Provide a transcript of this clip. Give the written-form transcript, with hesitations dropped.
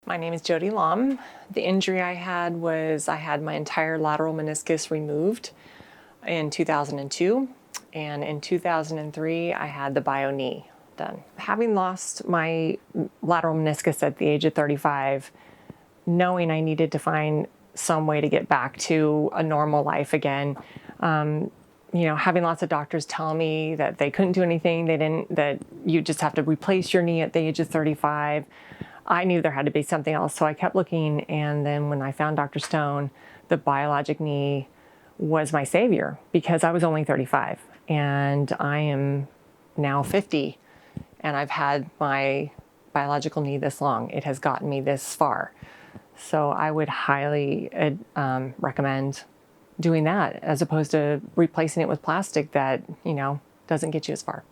My name is Jodi Lom. The injury I had was I had my entire lateral meniscus removed in 2002, and in 2003 I had the bio knee done. Having lost my lateral meniscus at the age of 35, knowing I needed to find some way to get back to a normal life again, having lots of doctors tell me that they couldn't do anything, that you just have to replace your knee at the age of 35. I knew there had to be something else, so I kept looking, and then when I found Dr. Stone, the biologic knee was my savior because I was only 35 and I am now 50, and I've had my biological knee this long. It has gotten me this far. So I would highly recommend doing that as opposed to replacing it with plastic that, doesn't get you as far.